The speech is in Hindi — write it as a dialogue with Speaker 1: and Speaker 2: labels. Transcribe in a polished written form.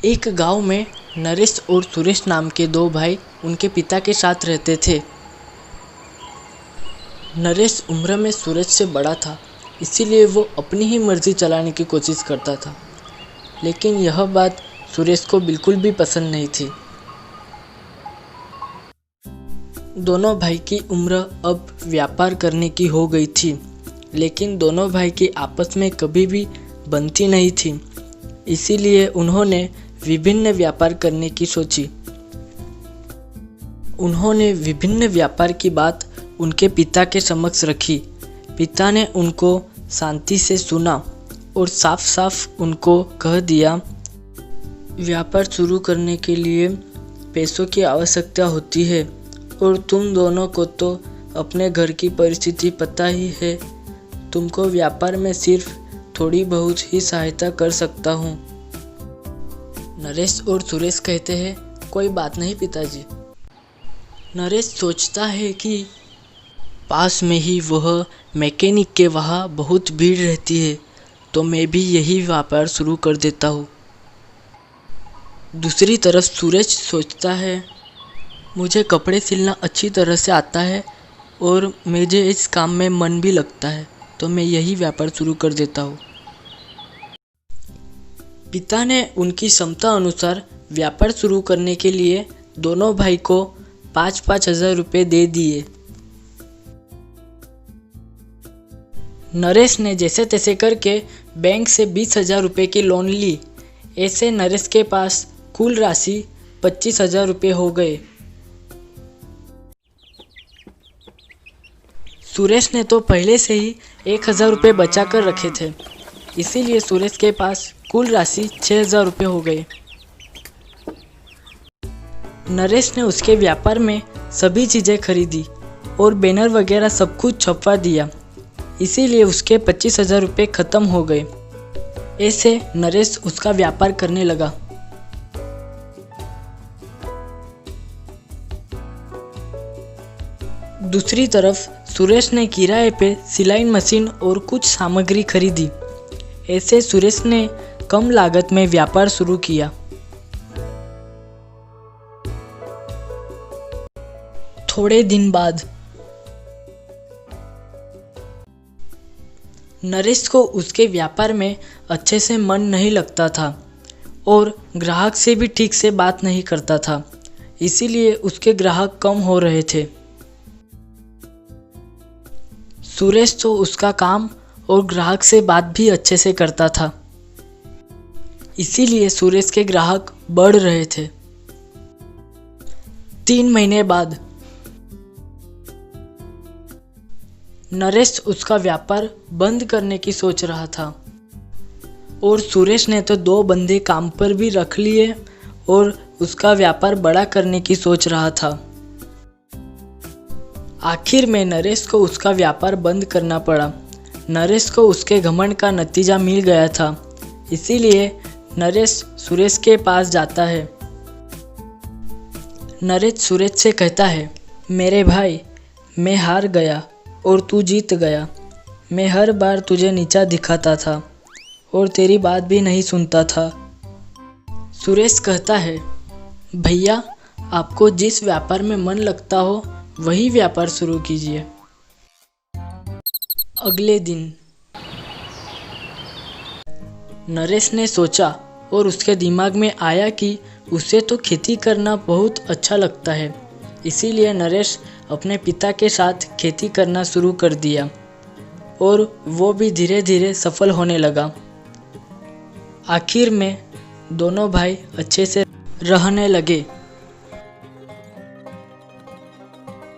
Speaker 1: एक गांव में नरेश और सुरेश नाम के दो भाई उनके पिता के साथ रहते थे। नरेश उम्र में सुरेश से बड़ा था, इसीलिए वो अपनी ही मर्जी चलाने की कोशिश करता था, लेकिन यह बात सुरेश को बिल्कुल भी पसंद नहीं थी। दोनों भाई की उम्र अब व्यापार करने की हो गई थी, लेकिन दोनों भाई की आपस में कभी भी बनती नहीं थी, इसीलिए उन्होंने विभिन्न व्यापार करने की सोची। उन्होंने विभिन्न व्यापार की बात उनके पिता के समक्ष रखी। पिता ने उनको शांति से सुना और साफ साफ उनको कह दिया, व्यापार शुरू करने के लिए पैसों की आवश्यकता होती है और तुम दोनों को तो अपने घर की परिस्थिति पता ही है। तुमको व्यापार में सिर्फ थोड़ी बहुत ही सहायता कर सकता हूँ। नरेश और सुरेश कहते हैं, कोई बात नहीं पिताजी। नरेश सोचता है कि पास में ही वह मैकेनिक के वहाँ बहुत भीड़ रहती है, तो मैं भी यही व्यापार शुरू कर देता हूँ। दूसरी तरफ सुरेश सोचता है, मुझे कपड़े सिलना अच्छी तरह से आता है और मुझे इस काम में मन भी लगता है, तो मैं यही व्यापार शुरू कर देता हूँ। पिता ने उनकी क्षमता अनुसार व्यापार शुरू करने के लिए दोनों भाई को 5-5 हज़ार रुपये दे दिए। नरेश ने जैसे तैसे करके बैंक से 20,000 रुपये की लोन ली। ऐसे नरेश के पास कुल राशि 25,000 रुपये हो गए। सुरेश ने तो पहले से ही 1,000 रुपये बचा कर रखे थे, इसीलिए सुरेश के पास कुल राशि 6,000 रुपये हो गए। नरेश ने उसके व्यापार में सभी चीज़ें खरीदी और बैनर वगैरह सब कुछ छपवा दिया, इसीलिए उसके 25,000 रुपये खत्म हो गए। ऐसे नरेश उसका व्यापार करने लगा। दूसरी तरफ सुरेश ने किराए पे सिलाई मशीन और कुछ सामग्री खरीदी। ऐसे सुरेश ने कम लागत में व्यापार शुरू किया। थोड़े दिन बाद नरेश को उसके व्यापार में अच्छे से मन नहीं लगता था और ग्राहक से भी ठीक से बात नहीं करता था, इसीलिए उसके ग्राहक कम हो रहे थे। सुरेश तो उसका काम और ग्राहक से बात भी अच्छे से करता था, इसीलिए सुरेश के ग्राहक बढ़ रहे थे। 3 महीने बाद नरेश उसका व्यापार बंद करने की सोच रहा था और सुरेश ने तो 2 बंदे काम पर भी रख लिए और उसका व्यापार बड़ा करने की सोच रहा था। आखिर में नरेश को उसका व्यापार बंद करना पड़ा। नरेश को उसके घमंड का नतीजा मिल गया था, इसीलिए नरेश सुरेश के पास जाता है। नरेश सुरेश से कहता है, मेरे भाई, मैं हार गया और तू जीत गया। मैं हर बार तुझे नीचा दिखाता था और तेरी बात भी नहीं सुनता था। सुरेश कहता है, भैया, आपको जिस व्यापार में मन लगता हो वही व्यापार शुरू कीजिए। अगले दिन नरेश ने सोचा और उसके दिमाग में आया कि उसे तो खेती करना बहुत अच्छा लगता है, इसीलिए नरेश अपने पिता के साथ खेती करना शुरू कर दिया और वो भी धीरे धीरे सफल होने लगा। आखिर में दोनों भाई अच्छे से रहने लगे।